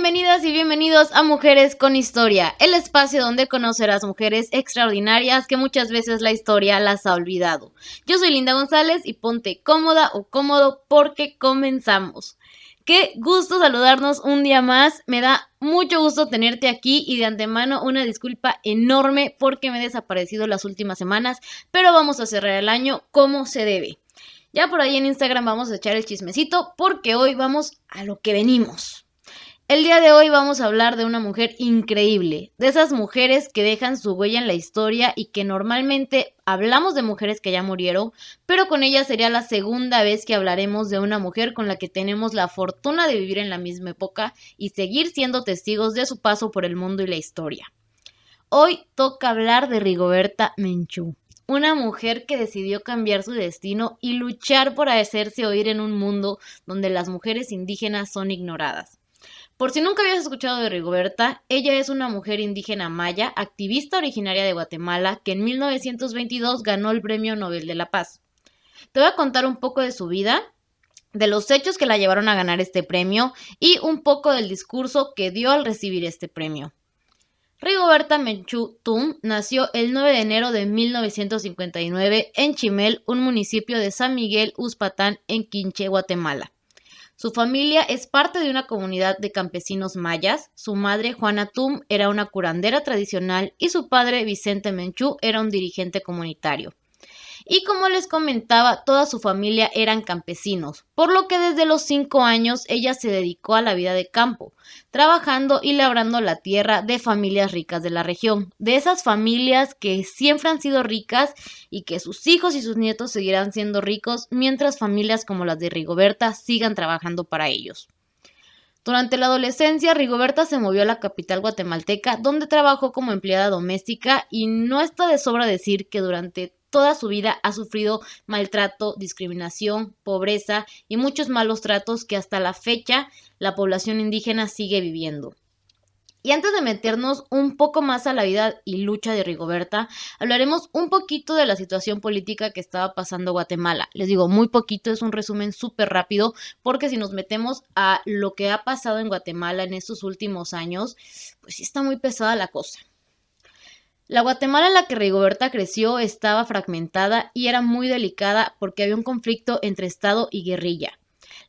Bienvenidas y bienvenidos a Mujeres con Historia, el espacio donde conocerás mujeres extraordinarias que muchas veces la historia las ha olvidado. Yo soy Linda González y ponte cómoda o cómodo porque comenzamos. Qué gusto saludarnos un día más, me da mucho gusto tenerte aquí y de antemano una disculpa enorme porque me he desaparecido las últimas semanas, pero vamos a cerrar el año como se debe. Ya por ahí en Instagram vamos a echar el chismecito porque hoy vamos a lo que venimos. El día de hoy vamos a hablar de una mujer increíble, de esas mujeres que dejan su huella en la historia y que normalmente hablamos de mujeres que ya murieron, pero con ella sería la segunda vez que hablaremos de una mujer con la que tenemos la fortuna de vivir en la misma época y seguir siendo testigos de su paso por el mundo y la historia. Hoy toca hablar de Rigoberta Menchú, una mujer que decidió cambiar su destino y luchar por hacerse oír en un mundo donde las mujeres indígenas son ignoradas. Por si nunca habías escuchado de Rigoberta, ella es una mujer indígena maya, activista originaria de Guatemala, que en 1922 ganó el Premio Nobel de la Paz. Te voy a contar un poco de su vida, de los hechos que la llevaron a ganar este premio y un poco del discurso que dio al recibir este premio. Rigoberta Menchú Tum nació el 9 de enero de 1959 en Chimel, un municipio de San Miguel Uspatán, en Quinché, Guatemala. Su familia es parte de una comunidad de campesinos mayas. Su madre, Juana Tum, era una curandera tradicional y su padre, Vicente Menchú, era un dirigente comunitario. Y como les comentaba, toda su familia eran campesinos, por lo que desde los 5 años ella se dedicó a la vida de campo, trabajando y labrando la tierra de familias ricas de la región, de esas familias que siempre han sido ricas y que sus hijos y sus nietos seguirán siendo ricos, mientras familias como las de Rigoberta sigan trabajando para ellos. Durante la adolescencia, Rigoberta se movió a la capital guatemalteca, donde trabajó como empleada doméstica y no está de sobra decir que durante toda su vida ha sufrido maltrato, discriminación, pobreza y muchos malos tratos que hasta la fecha la población indígena sigue viviendo. Y antes de meternos un poco más a la vida y lucha de Rigoberta, hablaremos un poquito de la situación política que estaba pasando Guatemala. Les digo, muy poquito, es un resumen súper rápido, porque si nos metemos a lo que ha pasado en Guatemala en estos últimos años, pues sí está muy pesada la cosa. La Guatemala en la que Rigoberta creció estaba fragmentada y era muy delicada porque había un conflicto entre Estado y guerrilla.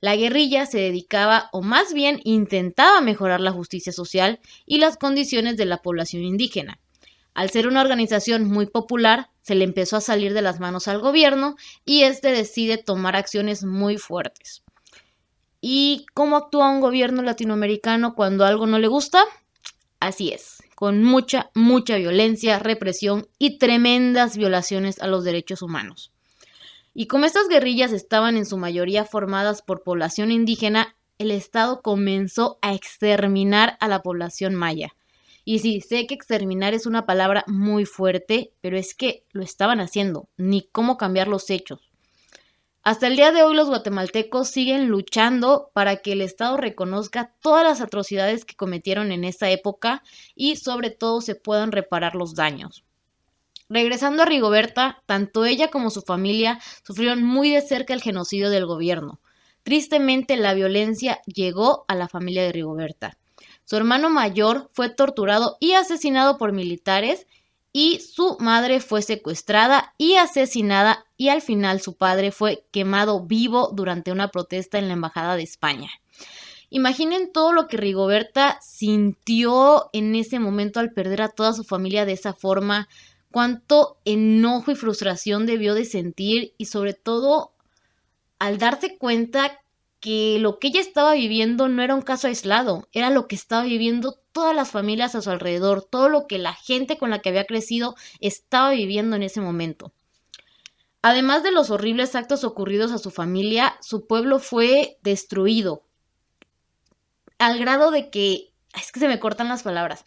La guerrilla se dedicaba, o más bien intentaba mejorar la justicia social y las condiciones de la población indígena. Al ser una organización muy popular, se le empezó a salir de las manos al gobierno y este decide tomar acciones muy fuertes. ¿Y cómo actúa un gobierno latinoamericano cuando algo no le gusta? Así es, con mucha violencia, represión y tremendas violaciones a los derechos humanos. Y como estas guerrillas estaban en su mayoría formadas por población indígena, el Estado comenzó a exterminar a la población maya. Y sí, sé que exterminar es una palabra muy fuerte, pero es que lo estaban haciendo, ni cómo cambiar los hechos. Hasta el día de hoy los guatemaltecos siguen luchando para que el Estado reconozca todas las atrocidades que cometieron en esa época y sobre todo se puedan reparar los daños. Regresando a Rigoberta, tanto ella como su familia sufrieron muy de cerca el genocidio del gobierno. Tristemente, la violencia llegó a la familia de Rigoberta. Su hermano mayor fue torturado y asesinado por militares y su madre fue secuestrada y asesinada y al final su padre fue quemado vivo durante una protesta en la Embajada de España. Imaginen todo lo que Rigoberta sintió en ese momento al perder a toda su familia de esa forma, cuánto enojo y frustración debió de sentir y sobre todo al darse cuenta que lo que ella estaba viviendo no era un caso aislado, era lo que estaba viviendo todas las familias a su alrededor, todo lo que la gente con la que había crecido estaba viviendo en ese momento. Además de los horribles actos ocurridos a su familia, su pueblo fue destruido, al grado de que, es que se me cortan las palabras,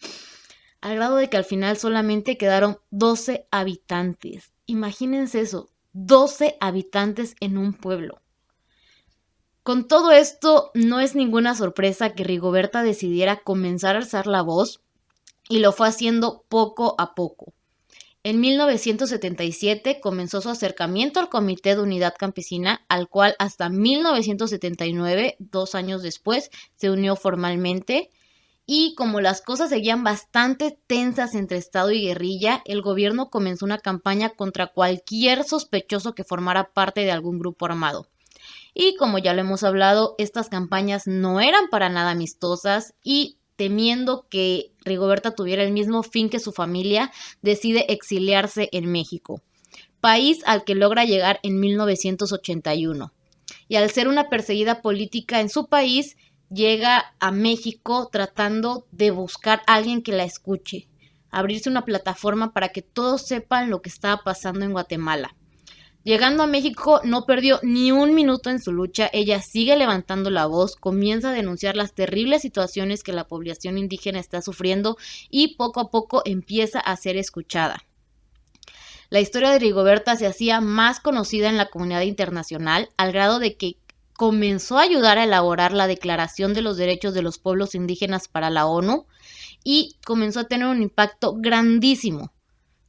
al grado de que al final solamente quedaron 12 habitantes. Imagínense eso, 12 habitantes en un pueblo. Con todo esto, no es ninguna sorpresa que Rigoberta decidiera comenzar a alzar la voz y lo fue haciendo poco a poco. En 1977 comenzó su acercamiento al Comité de Unidad Campesina, al cual hasta 1979, 2 años después, se unió formalmente. Y como las cosas seguían bastante tensas entre Estado y guerrilla, el gobierno comenzó una campaña contra cualquier sospechoso que formara parte de algún grupo armado. Y como ya lo hemos hablado, estas campañas no eran para nada amistosas y temiendo que Rigoberta tuviera el mismo fin que su familia, decide exiliarse en México, país al que logra llegar en 1981. Y al ser una perseguida política en su país, llega a México tratando de buscar a alguien que la escuche, abrirse una plataforma para que todos sepan lo que estaba pasando en Guatemala. Llegando a México, no perdió ni un minuto en su lucha, ella sigue levantando la voz, comienza a denunciar las terribles situaciones que la población indígena está sufriendo y poco a poco empieza a ser escuchada. La historia de Rigoberta se hacía más conocida en la comunidad internacional al grado de que comenzó a ayudar a elaborar la Declaración de los Derechos de los Pueblos Indígenas para la ONU y comenzó a tener un impacto grandísimo,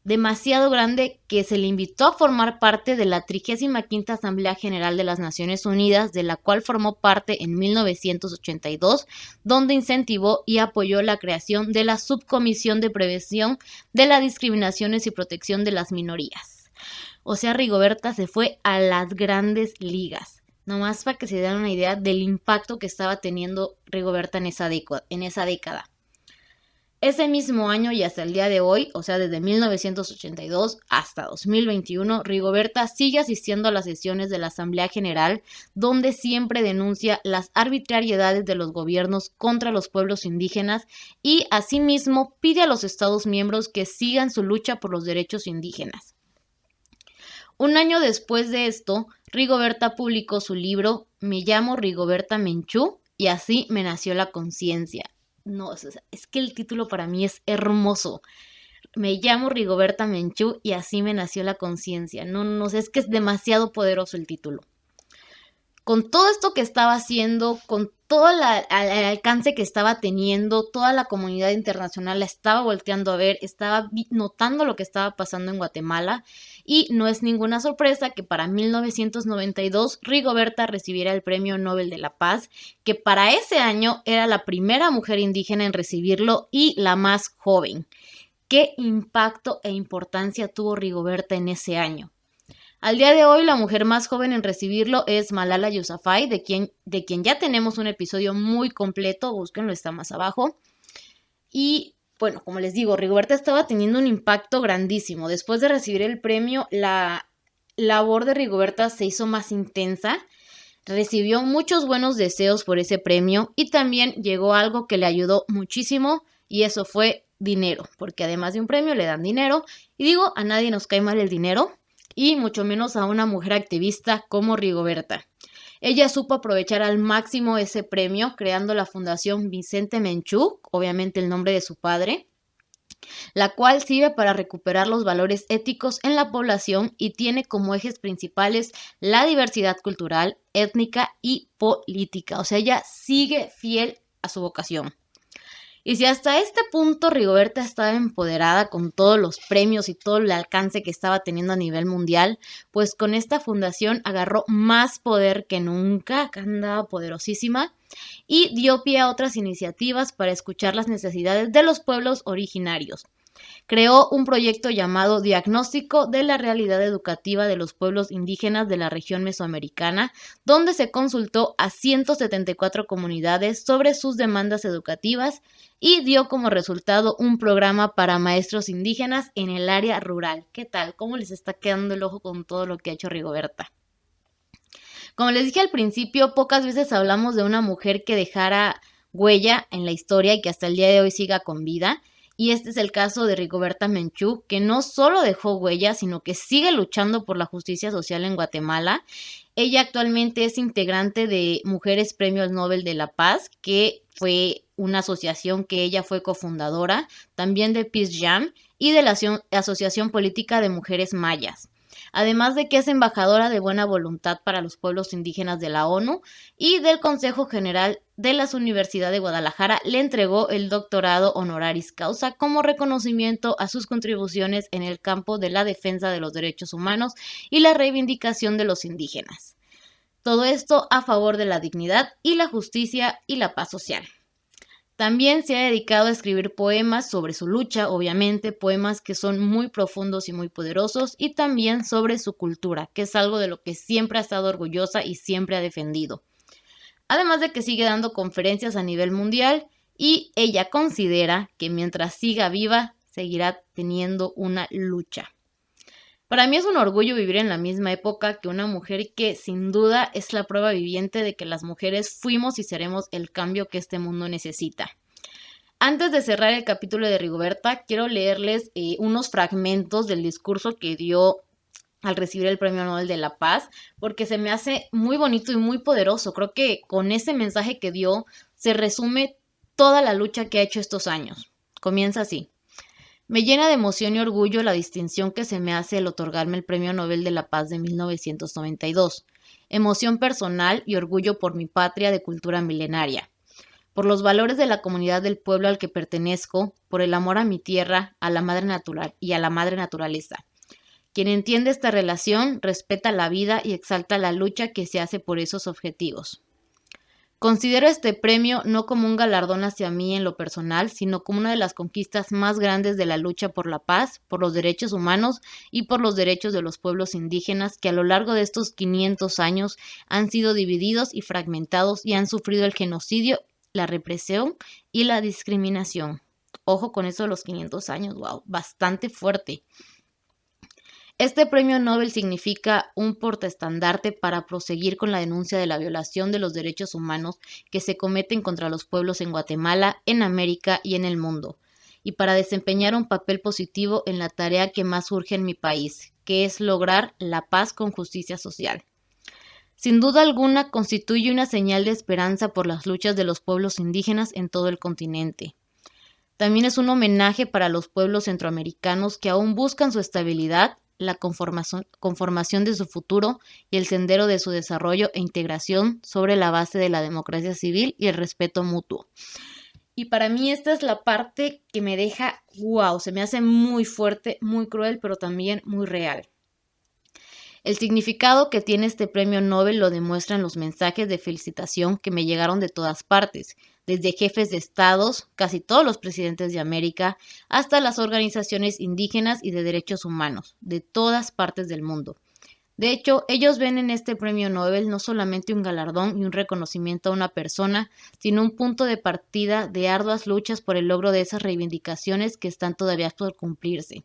demasiado grande, que se le invitó a formar parte de la 35ª Asamblea General de las Naciones Unidas, de la cual formó parte en 1982, donde incentivó y apoyó la creación de la Subcomisión de Prevención de las Discriminaciones y Protección de las Minorías. O sea, Rigoberta se fue a las grandes ligas. Nomás para que se den una idea del impacto que estaba teniendo Rigoberta en esa década. Ese mismo año y hasta el día de hoy, o sea, desde 1982 hasta 2021, Rigoberta sigue asistiendo a las sesiones de la Asamblea General, donde siempre denuncia las arbitrariedades de los gobiernos contra los pueblos indígenas y asimismo pide a los Estados miembros que sigan su lucha por los derechos indígenas. Un año después de esto, Rigoberta publicó su libro Me llamo Rigoberta Menchú y así me nació la conciencia. No, es que el título para mí es hermoso. Me llamo Rigoberta Menchú y así me nació la conciencia. No sé, es que es demasiado poderoso el título. Con todo esto que estaba haciendo, con todo el alcance que estaba teniendo, toda la comunidad internacional la estaba volteando a ver, estaba notando lo que estaba pasando en Guatemala y no es ninguna sorpresa que para 1992 Rigoberta recibiera el Premio Nobel de la Paz, que para ese año era la primera mujer indígena en recibirlo y la más joven. ¿Qué impacto e importancia tuvo Rigoberta en ese año? Al día de hoy, la mujer más joven en recibirlo es Malala Yousafzai, de quien ya tenemos un episodio muy completo, búsquenlo, está más abajo. Y bueno, como les digo, Rigoberta estaba teniendo un impacto grandísimo. Después de recibir el premio, la labor de Rigoberta se hizo más intensa. Recibió muchos buenos deseos por ese premio y también llegó algo que le ayudó muchísimo y eso fue dinero, porque además de un premio le dan dinero. Y digo, a nadie nos cae mal el dinero, y mucho menos a una mujer activista como Rigoberta. Ella supo aprovechar al máximo ese premio, creando la Fundación Vicente Menchú, obviamente el nombre de su padre, la cual sirve para recuperar los valores éticos en la población y tiene como ejes principales la diversidad cultural, étnica y política. O sea, ella sigue fiel a su vocación. Y si hasta este punto Rigoberta estaba empoderada con todos los premios y todo el alcance que estaba teniendo a nivel mundial, pues con esta fundación agarró más poder que nunca, que andaba poderosísima, y dio pie a otras iniciativas para escuchar las necesidades de los pueblos originarios. Creó un proyecto llamado Diagnóstico de la Realidad Educativa de los Pueblos Indígenas de la Región Mesoamericana, donde se consultó a 174 comunidades sobre sus demandas educativas y dio como resultado un programa para maestros indígenas en el área rural. ¿Qué tal? ¿Cómo les está quedando el ojo con todo lo que ha hecho Rigoberta? Como les dije al principio, pocas veces hablamos de una mujer que dejara huella en la historia y que hasta el día de hoy siga con vida. Y este es el caso de Rigoberta Menchú, que no solo dejó huella, sino que sigue luchando por la justicia social en Guatemala. Ella actualmente es integrante de Mujeres Premios Nobel de la Paz, que fue una asociación que ella fue cofundadora, también de Peace Jam y de la Asociación Política de Mujeres Mayas. Además de que es embajadora de buena voluntad para los pueblos indígenas de la ONU y del Consejo General de la Universidad de Guadalajara le entregó el doctorado honoris causa como reconocimiento a sus contribuciones en el campo de la defensa de los derechos humanos y la reivindicación de los indígenas. Todo esto a favor de la dignidad y la justicia y la paz social. También se ha dedicado a escribir poemas sobre su lucha, obviamente, poemas que son muy profundos y muy poderosos, y también sobre su cultura, que es algo de lo que siempre ha estado orgullosa y siempre ha defendido. Además de que sigue dando conferencias a nivel mundial y ella considera que mientras siga viva, seguirá teniendo una lucha. Para mí es un orgullo vivir en la misma época que una mujer que sin duda es la prueba viviente de que las mujeres fuimos y seremos el cambio que este mundo necesita. Antes de cerrar el capítulo de Rigoberta, quiero leerles unos fragmentos del discurso que dio al recibir el Premio Nobel de la Paz, porque se me hace muy bonito y muy poderoso. Creo que con ese mensaje que dio se resume toda la lucha que ha hecho estos años. Comienza así. Me llena de emoción y orgullo la distinción que se me hace el otorgarme el Premio Nobel de la Paz de 1992. Emoción personal y orgullo por mi patria de cultura milenaria, por los valores de la comunidad del pueblo al que pertenezco, por el amor a mi tierra, a la madre natural y a la madre naturaleza. Quien entiende esta relación respeta la vida y exalta la lucha que se hace por esos objetivos. Considero este premio no como un galardón hacia mí en lo personal, sino como una de las conquistas más grandes de la lucha por la paz, por los derechos humanos y por los derechos de los pueblos indígenas que a lo largo de estos 500 años han sido divididos y fragmentados y han sufrido el genocidio, la represión y la discriminación. Ojo con eso de los 500 años, wow, bastante fuerte. Este premio Nobel significa un portaestandarte para proseguir con la denuncia de la violación de los derechos humanos que se cometen contra los pueblos en Guatemala, en América y en el mundo, y para desempeñar un papel positivo en la tarea que más urge en mi país, que es lograr la paz con justicia social. Sin duda alguna, constituye una señal de esperanza por las luchas de los pueblos indígenas en todo el continente. También es un homenaje para los pueblos centroamericanos que aún buscan su estabilidad, la conformación de su futuro y el sendero de su desarrollo e integración sobre la base de la democracia civil y el respeto mutuo. Y para mí esta es la parte que me deja, wow, se me hace muy fuerte, muy cruel, pero también muy real. El significado que tiene este premio Nobel lo demuestran los mensajes de felicitación que me llegaron de todas partes, desde jefes de estados, casi todos los presidentes de América, hasta las organizaciones indígenas y de derechos humanos, de todas partes del mundo. De hecho, ellos ven en este premio Nobel no solamente un galardón y un reconocimiento a una persona, sino un punto de partida de arduas luchas por el logro de esas reivindicaciones que están todavía por cumplirse.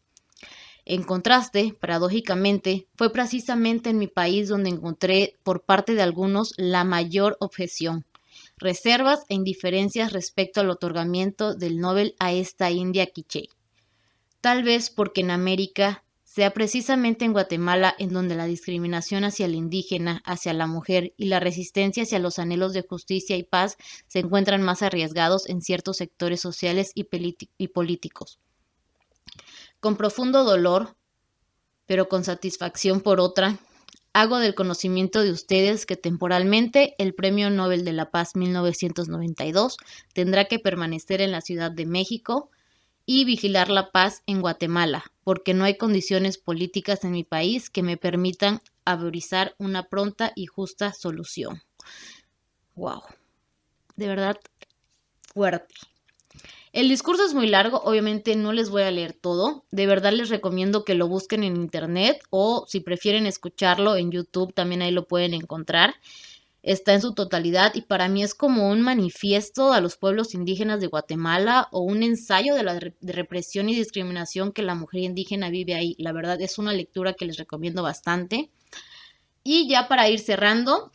En contraste, paradójicamente, fue precisamente en mi país donde encontré por parte de algunos la mayor objeción, reservas e indiferencias respecto al otorgamiento del Nobel a esta India quiché. Tal vez porque en América sea precisamente en Guatemala en donde la discriminación hacia el indígena, hacia la mujer y la resistencia hacia los anhelos de justicia y paz se encuentran más arriesgados en ciertos sectores sociales y políticos. Con profundo dolor, pero con satisfacción por otra, hago del conocimiento de ustedes que temporalmente el Premio Nobel de la Paz 1992 tendrá que permanecer en la Ciudad de México y vigilar la paz en Guatemala, porque no hay condiciones políticas en mi país que me permitan autorizar una pronta y justa solución. Wow, de verdad fuerte. El discurso es muy largo, obviamente no les voy a leer todo, de verdad les recomiendo que lo busquen en internet o si prefieren escucharlo en YouTube también ahí lo pueden encontrar, está en su totalidad y para mí es como un manifiesto a los pueblos indígenas de Guatemala o un ensayo de la represión y discriminación que la mujer indígena vive ahí, la verdad es una lectura que les recomiendo bastante. Y ya para ir cerrando,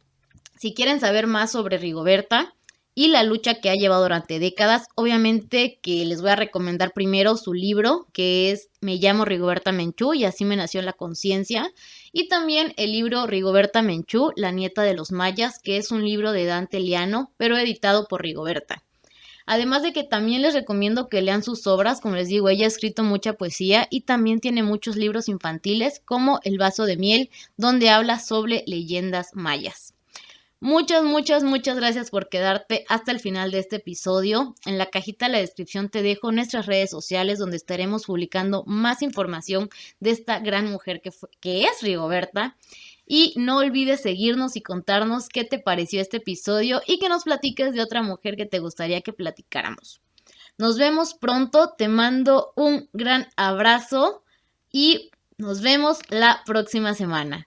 si quieren saber más sobre Rigoberta y la lucha que ha llevado durante décadas, obviamente que les voy a recomendar primero su libro, que es Me llamo Rigoberta Menchú y así me nació la conciencia, y también el libro Rigoberta Menchú, la nieta de los mayas, que es un libro de Dante Liano, pero editado por Rigoberta. Además de que también les recomiendo que lean sus obras, como les digo, ella ha escrito mucha poesía y también tiene muchos libros infantiles, como El vaso de miel, donde habla sobre leyendas mayas. Muchas gracias por quedarte hasta el final de este episodio. En la cajita de la descripción te dejo nuestras redes sociales donde estaremos publicando más información de esta gran mujer que es Rigoberta. Y no olvides seguirnos y contarnos qué te pareció este episodio y que nos platiques de otra mujer que te gustaría que platicáramos. Nos vemos pronto, te mando un gran abrazo y nos vemos la próxima semana.